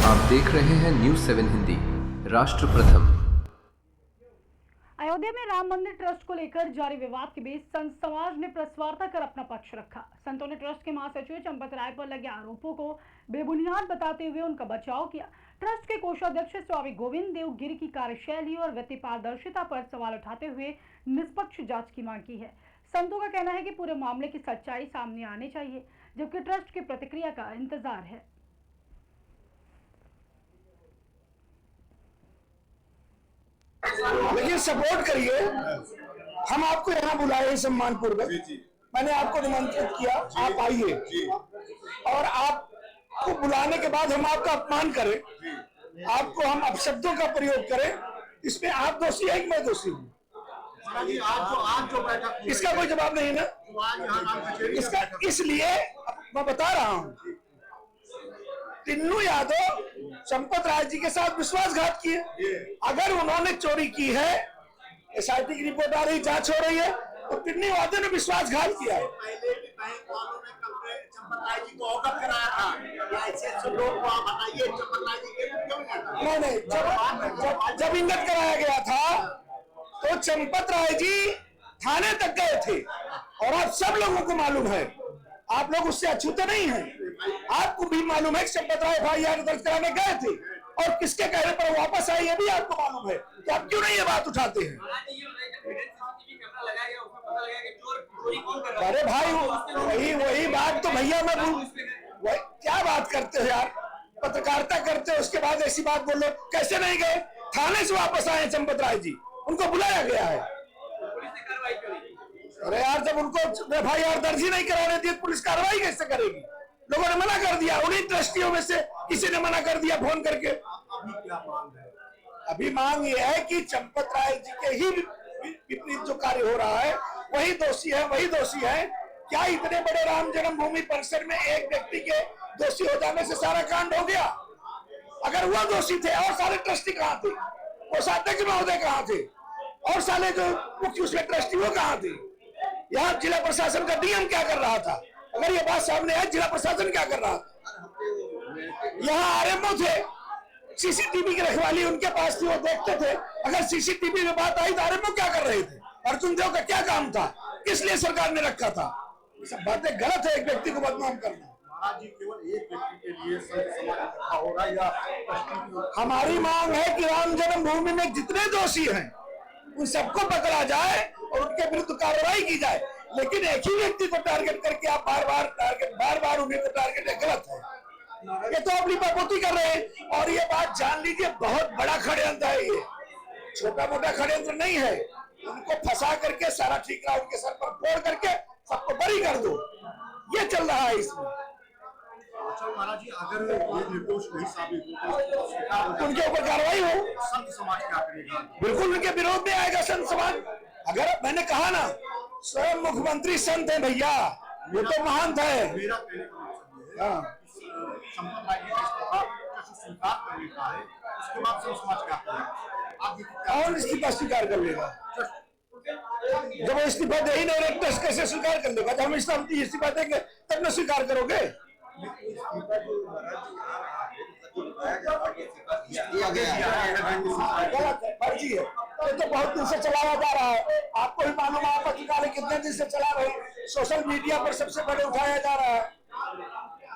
आप देख रहे हैं न्यूज़ 7 हिंदी। राष्ट्र प्रथम। अयोध्या में राम मंदिर ट्रस्ट को लेकर जारी विवाद के बीच संत समाज ने प्रेस वार्ता कर अपना पक्ष रखा। संतों ने ट्रस्ट के महासचिव चंपत राय पर लगे आरोपों को बेबुनियाद बताते हुए उनका बचाव किया। ट्रस्ट के कोषाध्यक्ष स्वामी गोविंद देव गिरी की कार्यशैली और वित्तीय पारदर्शिता पर सवाल उठाते हुए निष्पक्ष जांच की मांग की है। संतों का कहना है कि पूरे मामले की सच्चाई सामने आनी चाहिए, जबकि ट्रस्ट की प्रतिक्रिया का इंतजार है। लेकिन सपोर्ट करिए, हम आपको यहाँ बुलाए सम्मान पूर्वक। मैंने आपको निमंत्रित किया, आप आइए, और आपको बुलाने के बाद हम आपका अपमान करें, आपको हम अपशब्दों का प्रयोग करें, इसमें आप दोषी है कि मैं दोषी हूँ? आज जो बैठक, इसका कोई जवाब नहीं ना। इसका इसलिए मैं बता रहा हूँ, टिन्नू यादव चंपत राय जी के साथ विश्वासघात किए। अगर उन्होंने चोरी की है, एसआईटी की रिपोर्ट आ रही, जांच हो रही है, तो टिन्नू यादव ने विश्वासघात किया है। पहले भी बैंक वालों ने चंपत राय जी को अवगत कराया था, ऐसे लोग को आप बताइए चंपत राय जी के क्यों नहीं, जब इंगित कराया गया था तो चंपत राय जी थाने तक गए थे, और आप सब लोगों को मालूम है, आप लोग उससे अछूते नहीं हैं। आपको भी मालूम है कि चंपत राय FIR दर्ज कराने गए थे, और किसके कहने पर वापस आए ये भी आपको मालूम है। तो आप क्यों नहीं ये बात उठाते हैं? अरे भाई, वही बात तो भैया मैं क्या बात करते हो यार, पत्रकारिता करते हो, उसके बाद ऐसी बात बोलो। कैसे नहीं गए? थाने से वापस आए चंपत राय जी, उनको बुलाया गया है। अरे यार, जब उनको FIR दर्ज ही नहीं कराने दी, पुलिस कार्रवाई कैसे करेगी? लोगों ने मना कर दिया, उन्हीं ट्रस्टियों में से किसी ने मना कर दिया फोन करके। अभी मांग ये है कि चंपत राय जी के ही विपरीत जो कार्य हो रहा है वही दोषी है। क्या इतने बड़े राम जन्मभूमि परिसर में एक व्यक्ति के दोषी हो जाने से सारा कांड हो गया? अगर वह दोषी थे, और सारे ट्रस्टी कहाँ थे? कोषाध्यक्ष महोदय कहाँ थे? और साले जो मुख्य उसके ट्रस्टी वो कहाँ थे? यहाँ जिला प्रशासन का डीएम क्या कर रहा था? अगर ये बात सामने आए, जिला प्रशासन क्या कर रहा था? यहाँ RMO थे, CCTV की रखवाली उनके पास थी, वो देखते थे। अगर CCTV में बात आई तो RMO क्या कर रहे थे? अर्जुन देव का क्या काम था? किस लिए सरकार ने रखा था? ये सब बातें गलत है, एक व्यक्ति को बदनाम करना। केवल एक व्यक्ति के लिए समाज इकट्ठा हो रहा है या? हमारी मांग है कि राम जन्मभूमि में जितने दोषी हैं उन सबको पकड़ा जाए और उनके विरुद्ध कार्रवाई की जाए। लेकिन एक ही व्यक्ति को टारगेट करके आप बार बार उन्हीं को टारगेट, गलत है। ये तो अपनी बकौती कर रहे हैं, और ये बात जान लीजिए, बहुत बड़ा षड्यंत्र है। ये छोटा मोटा षड्यंत्र नहीं है। उनको फंसा करके सारा ठीकरा उनके सर पर फोड़ करके सबको बरी कर दो, ये चल रहा है इसमें। अच्छा महाराज जी, अगर ये निर्दोष नहीं साबित हो तो उनके ऊपर कार्रवाई हो। संत समाज क्या करेगा? बिल्कुल उनके विरोध में आएगा संत समाज। अगर मैंने कहा ना, स्वयं मुख्यमंत्री संत है भैया, वो तो महंत है। मेरा कहने का मतलब ये है, चंपत राय जी का इस्तीफा स्वीकार कर लेता है, उसके बाद संत समाज क्या करेगा? और इस्तीफा स्वीकार कर लेगा? जब वो इस्तीफा दे ही नहीं रहे, ट्रस्ट कैसे स्वीकार कर लेगा? जब हम इस्तीफा देंगे तब न स्वीकार करोगे? फर्जी है, ये तो बहुत दिन से चलाया जा रहा है। आपको भी मालूम है, आप पत्रकार कितने दिन से चला रहे, सोशल मीडिया पर सबसे बड़े उठाया जा रहा है,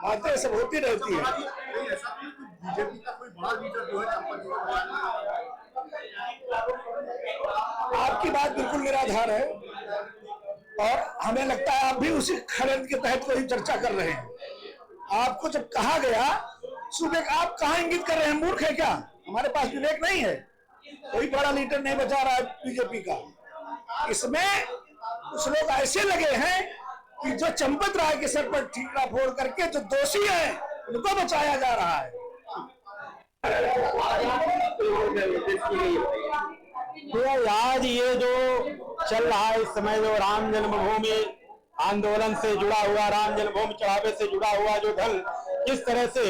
बातें सब होती रहती है। बीजेपी का कोई बड़ा लीडर जो है आपकी बात बिल्कुल निराधार है, और हमें लगता है आप भी उसी षड्यंत्र के तहत कोई चर्चा कर रहे हैं। आपको जब कहा गया सुबह, आप कहाँ इंगित कर रहे हैं? मूर्ख है क्या? हमारे पास विवेक नहीं है? कोई बड़ा लीडर नहीं बचा रहा है बीजेपी का। इसमें कुछ लोग ऐसे लगे हैं कि जो चंपत राय के सर पर ठीकरा फोड़ करके जो दोषी हैं उनको बचाया जा रहा है। आज ये जो चल रहा है इस समय, जो राम जन्मभूमि आंदोलन से जुड़ा हुआ, राम जन्मभूमि चढ़ावे से जुड़ा हुआ जो धन किस तरह से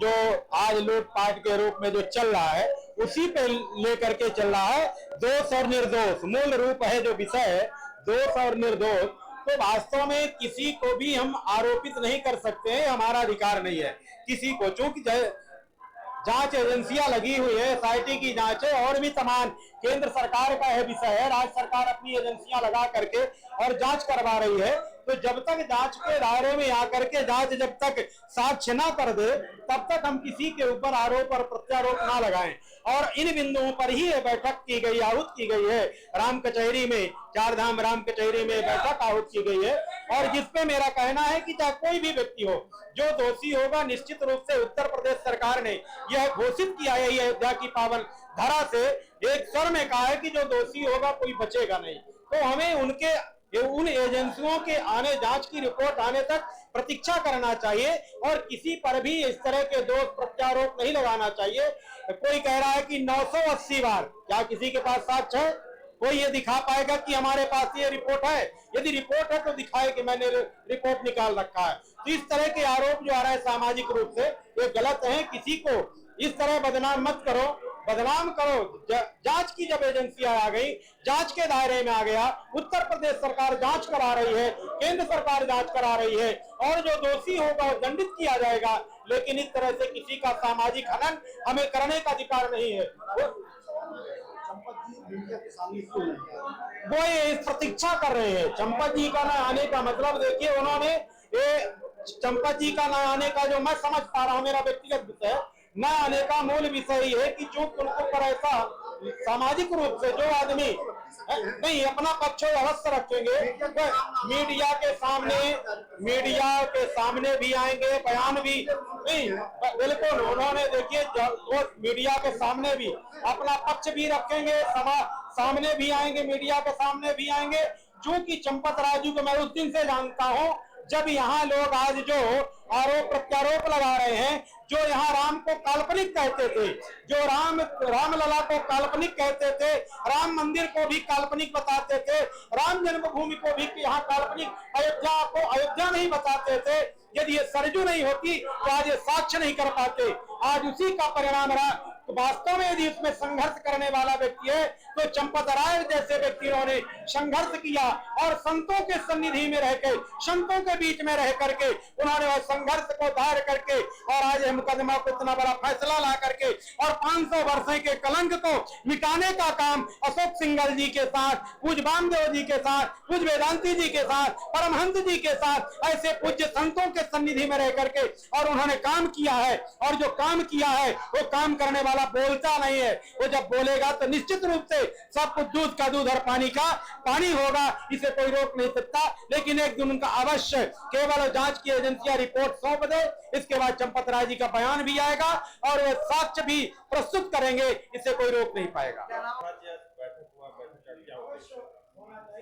जो आज लूटपाट के रूप में जो चल रहा है, उसी पे लेकर के चल रहा है। दोष और निर्दोष मूल रूप है जो विषय है, दोष और निर्दोष। तो वास्तव में किसी को भी हम आरोपित नहीं कर सकते हैं, हमारा अधिकार नहीं है किसी को। चूंकि जांच एजेंसियां लगी हुई है, एसआईटी की जांच है और भी तमाम केंद्र सरकार का यह विषय है। राज्य सरकार अपनी एजेंसियां लगा करके और जांच करवा रही है। तो जब तक जांच के दायरे में आकर के जांच जब तक साक्ष्य ना कर दे तब तक हम किसी के ऊपर आरोप और प्रत्यारोप ना लगाएं। और इन बिंदुओं पर ही ये बैठक की गई, आहूत की गई है राम कचहरी में, चार धाम राम कचहरी में बैठक आहूत की गई है। और जिसपे मेरा कहना है कि चाहे कोई भी व्यक्ति हो जो दोषी होगा, निश्चित रूप से उत्तर प्रदेश सरकार ने यह घोषित किया है, यह अयोध्या की पावन धरा से एक स्वर में कहा है कि जो दोषी होगा कोई बचेगा नहीं। तो हमें उन एजेंसियों के आने, जांच की रिपोर्ट आने तक प्रतीक्षा करना चाहिए और किसी पर भी इस तरह के दोष प्रत्यारोप नहीं लगाना चाहिए। कोई कह रहा है कि 980 बार, क्या किसी के पास साक्ष्य है? कोई ये दिखा पाएगा कि हमारे पास ये रिपोर्ट है? यदि रिपोर्ट है तो दिखाए कि मैंने रिपोर्ट निकाल रखा है। तो इस तरह के आरोप जो आ रहा है सामाजिक रूप से ये गलत है। किसी को इस तरह बदनाम मत करो, बदनाम करो। जांच की जब एजेंसियां आ गई, जांच के दायरे में आ गया, उत्तर प्रदेश सरकार जांच करा रही है, केंद्र सरकार जांच करा रही है और जो दोषी होगा वो दंडित किया जाएगा। लेकिन इस तरह से किसी का सामाजिक हनन हमें करने का अधिकार नहीं है। वो ये प्रतीक्षा कर रहे हैं चंपत जी का न आने का। मतलब देखिए, उन्होंने ये चंपत जी का न आने का, जो मैं समझ पा रहा हूँ, मेरा व्यक्तिगत विषय, न आने का मूल विषय ये है कि जो उनको पर ऐसा सामाजिक रूप से जो आदमी नहीं अपना पक्ष अवश्य रखेंगे, मीडिया के सामने भी आएंगे, बयान भी नहीं, बिल्कुल उन्होंने देखिए मीडिया के सामने भी अपना पक्ष भी रखेंगे, सामने भी आएंगे, मीडिया के सामने भी आएंगे। चूंकि चंपत राजू को मैं उस दिन से जानता हूं जब यहाँ लोग आज जो आरोप प्रत्यारोप लगा रहे हैं, जो यहाँ राम को काल्पनिक कहते थे, जो रामलला को काल्पनिक कहते थे, राम मंदिर को भी काल्पनिक बताते थे, राम जन्मभूमि को भी यहाँ काल्पनिक, अयोध्या को अयोध्या नहीं बताते थे। यदि ये सरजू नहीं होती तो आज ये साक्ष्य नहीं कर पाते। आज उसी का परिणाम रहा। तो वास्तव में यदि उसमें संघर्ष करने वाला व्यक्ति है तो चंपत राय जैसे व्यक्तियों ने संघर्ष किया और संतों के सन्निधि में रहकर, संतों के बीच में रह करके उन्होंने वह संघर्ष को धार करके और आज मुकदमा को इतना बड़ा फैसला ला करके और 500 वर्ष के कलंक को मिटाने का काम अशोक सिंघल जी के साथ, पूज्य वामदेव जी के साथ, पूज्य वेदांती जी के साथ, परमहंस जी के साथ, ऐसे पूज्य संतों के सन्निधि में रह करके और उन्होंने काम किया है। और जो काम किया है वो काम करने वाला बोलता नहीं है। वो जब बोलेगा तो निश्चित रूप से सब कुछ दूध का दूध और पानी का पानी होगा, इसे कोई रोक नहीं सकता। लेकिन एक दिन उनका अवश्य केवल जांच की एजेंसियां रिपोर्ट सौंप दे, इसके बाद चंपत राय जी का बयान भी आएगा और वे साक्ष्य भी प्रस्तुत करेंगे, इसे कोई रोक नहीं पाएगा।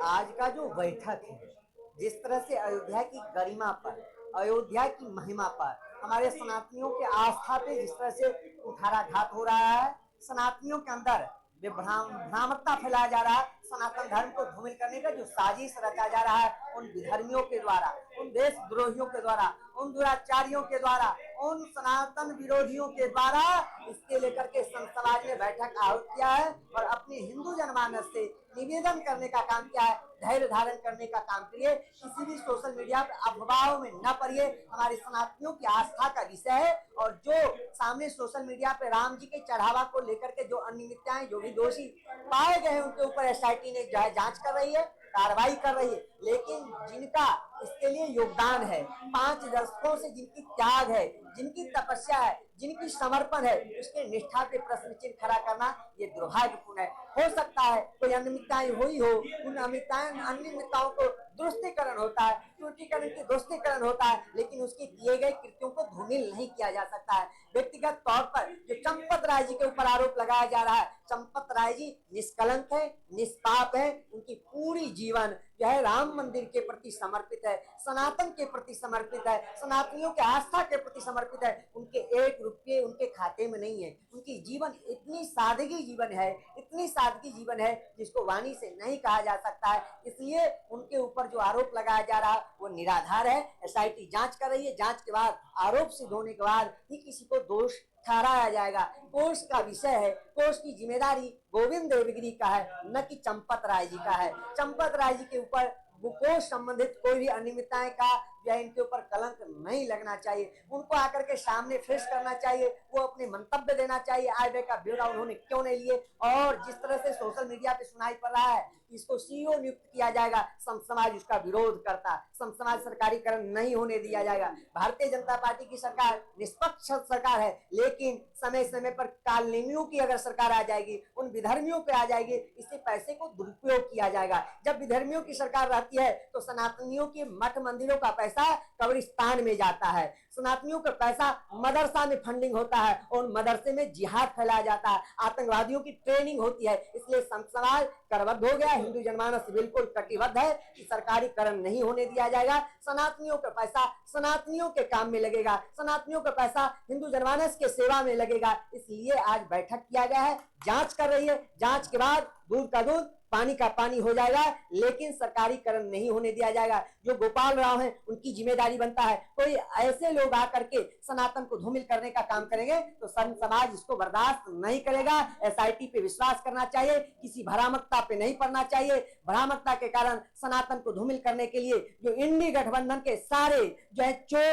आज का जो बैठक है, जिस तरह से अयोध्या की गरिमा पर, अयोध्या की महिमा पर, हमारे सनातनियों के आस्था पे जिस तरह से कुठाराघात हो रहा है, सनातनियों के अंदर भ्रामकता फैलाया जा रहा है, सनातन धर्म को धूमिल करने का जो साजिश रचा जा रहा है उन विधर्मियों के द्वारा, उन देशद्रोहियों के द्वारा, उन दुराचारियों के द्वारा, उन सनातन विरोधियों के द्वारा, इसके लेकर के संत समाज ने बैठक आहूत किया है और अपने हिंदू जनमानस से निवेदन करने का काम किया है, धैर्य धारण करने का काम करिए, किसी भी सोशल मीडिया पर अफवाहों में न पड़िए। हमारे सनातनियों की आस्था का विषय है और जो सामने सोशल मीडिया पे राम जी के चढ़ावा को लेकर के जो अनियमितताएं, जो भी दोषी पाए गए हैं उनके ऊपर एसआईटी ने जांच कर रही है, कार्रवाई कर रही है। लेकिन जिनका इसके लिए योगदान है, 5 दशकों से जिनकी त्याग है, जिनकी तपस्या है, जिनकी समर्पण है, उसके निष्ठा पे प्रश्न चिन्ह खड़ा करना ये दुर्भाग्यपूर्ण है। हो सकता है कोई अनियमितताएं हुई हो, उन अनियमितताओं को दुरुस्तीकरण होता है, त्रुटिकरण की दुरुस्तीकरण होता है, लेकिन उसके किए गए कृत्यों को धूमिल नहीं किया जा सकता है। व्यक्तिगत तौर पर जो चंपत राय जी के ऊपर आरोप लगाया जा रहा है, चंपत राय जी निष्कलंक है, निष्पाप है, उनकी पूरी जीवन जो है राम मंदिर के प्रति समर्पित है, सनातन के प्रति समर्पित है, सनातनियों के आस्था के प्रति समर्पित है। उनके 1 रुपये उनके खाते में नहीं है। उनकी जीवन इतनी सादगी जीवन है, इतनी सादगी जीवन है जिसको वाणी से नहीं कहा जा सकता है। इसलिए उनके ऊपर जो आरोप लगाया जा रहा है वो निराधार है। एसआईटी जांच कर रही है, जांच के बाद आरोप सिद्ध होने के बाद ही किसी को दोष ठहराया जाएगा। कोर्स का विषय है, कोर्स की जिम्मेदारी गोविंद देवगिरी का है, न कि चंपत राय जी का है। चंपत राय जी के ऊपर कोर्स संबंधित कोई भी अनियमितताएं का जो है इनके ऊपर कलंक नहीं लगना चाहिए। उनको आकर के सामने फेस करना चाहिए, वो अपने मंतव्य देना चाहिए, आय का ब्यौरा उन्होंने क्यों नहीं लिए। और जिस तरह से सोशल मीडिया पे सुनाई पड़ रहा है इसको सीईओ नियुक्त किया जाएगा, संत समाज उसका विरोध करता, संत समाज सरकारीकरण नहीं होने दिया जाएगा। भारतीय जनता पार्टी की सरकार निष्पक्ष सरकार है, लेकिन समय समय पर कालनेमियों की अगर सरकार आ जाएगी, उन विधर्मियों पे आ जाएगी, इससे पैसे को दुरुपयोग किया जाएगा। जब विधर्मियों की सरकार रहती है तो सनातनियों के मठ मंदिरों का पैसा कब्रिस्तान में जाता है, सनातनियों का पैसा मदरसा में फंडिंग होता है और मदरसे में जिहाद फैलाया जाता है, आतंकवादियों की ट्रेनिंग होती है। इसलिए संत समाज करबद्ध हो गया, हिंदू जनमानस बिल्कुल कटिबद्ध है कि सरकारीकरण नहीं होने दिया जाएगा। सनातनियों का पैसा सनातनियों के काम में लगेगा, सनातनियों का पैसा हिंदू जनमानस के सेवा में लगेगा। इसलिए आज बैठक किया गया है, जांच कर रही है, जांच के बाद दूध का दूध पानी का पानी हो जाएगा, लेकिन सरकारीकरण नहीं होने दिया जाएगा। जो गोपाल राव हैं उनकी जिम्मेदारी बनता है, कोई ऐसे लोग आकर के सनातन को धूमिल करने का काम करेंगे तो संत समाज इसको बर्दाश्त नहीं करेगा। एसआईटी पे विश्वास करना चाहिए, किसी भ्रामकता पे नहीं पड़ना चाहिए। भ्रामकता के कारण सनातन को धूमिल करने के लिए जो इंडी गठबंधन के सारे जो है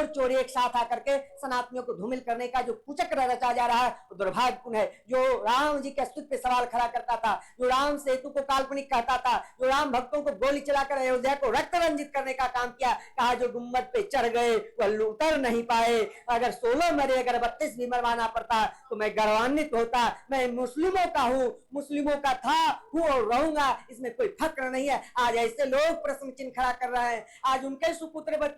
चोर एक साथ आकर के सनातनियों को धूमिल करने का जो कुचक्र रचा जा रहा है वो दुर्भाग्यपूर्ण है। जो राम जी के अस्तित्व पे सवाल खड़ा करता था, जो राम सेतु को काल्पनिक कहता था, जो राम भक्तों को गोली चलाकर अयोध्या को रक्त रंजित करने का काम किया, कहा जो गुम्बद पे चढ़ गए वह उतर नहीं पाए, अगर 16 मरे अगर 32 भी मरवाना पड़ता तो मैं गौरवान्वित होता। मैं मुस्लिमों का हूँ, मुस्लिमों का था, हूँ और रहूंगा, इसमें कोई फक्र नहीं है। आज ऐसे लोग प्रश्न चिन्ह खड़ा कर रहे हैं, आज उनके सुपुत्र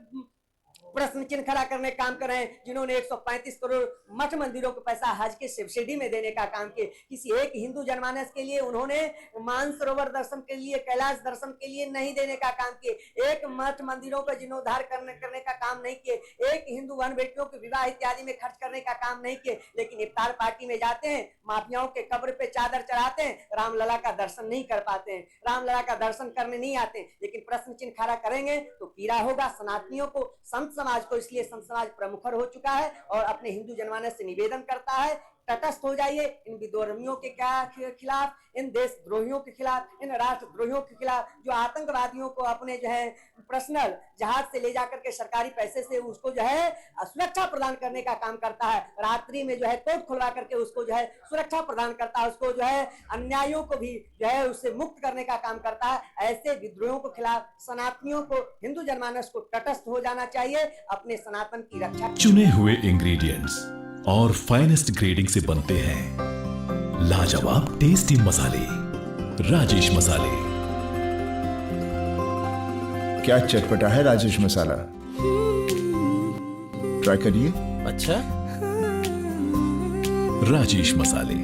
प्रश्न चिन्ह खड़ा करने काम कर रहे हैं जिन्होंने 135 करोड़ मठ मंदिरों को पैसा हज के सब्सिडी में देने का काम किया। किसी एक हिंदू जनमानस के लिए उन्होंने मानसरोवर दर्शन के लिए, कैलाश दर्शन के लिए नहीं देने का काम किए। एक मठ मंदिरों का जीर्णोद्धार करने का काम नहीं किए, एक हिंदू वन बेटियों के विवाह इत्यादि में खर्च करने का काम नहीं किए। लेकिन इफ्तार पार्टी में जाते हैं, माफियाओं के कब्र पे चादर चढ़ाते हैं, रामलला का दर्शन नहीं कर पाते हैं, रामलला का दर्शन करने नहीं आते। लेकिन प्रश्न चिन्ह खड़ा करेंगे तो पीड़ा होगा सनातनियों को, संत समाज को। इसलिए संत समाज प्रमुखर हो चुका है और अपने हिंदू जनमानस से निवेदन करता है, तटस्थ हो जाइए इन विद्रोहियों के खिलाफ, इन देशद्रोहियों के खिलाफ, इन राष्ट्रद्रोहियों के खिलाफ, जो आतंकवादियों को अपने जो है पर्सनल जहाज से ले जाकर के सरकारी पैसे से उसको जो है सुरक्षा प्रदान करने का काम करता है। रात्रि में जो है कोर्ट खुलवा करके उसको जो है सुरक्षा प्रदान करता है, उसको जो है अन्यायों को भी जो है उससे मुक्त करने का काम करता है। ऐसे विद्रोहियों के खिलाफ सनातनियों को, हिंदू जनमानस को तटस्थ हो जाना चाहिए, अपने सनातन की रक्षा। चुने हुए इंग्रेडिएंट्स और फाइनेस्ट ग्रेडिंग से बनते हैं लाजवाब टेस्टी मसाले, राजेश मसाले। क्या चटपटा है राजेश मसाला, ट्राई करिए। अच्छा, राजेश मसाले।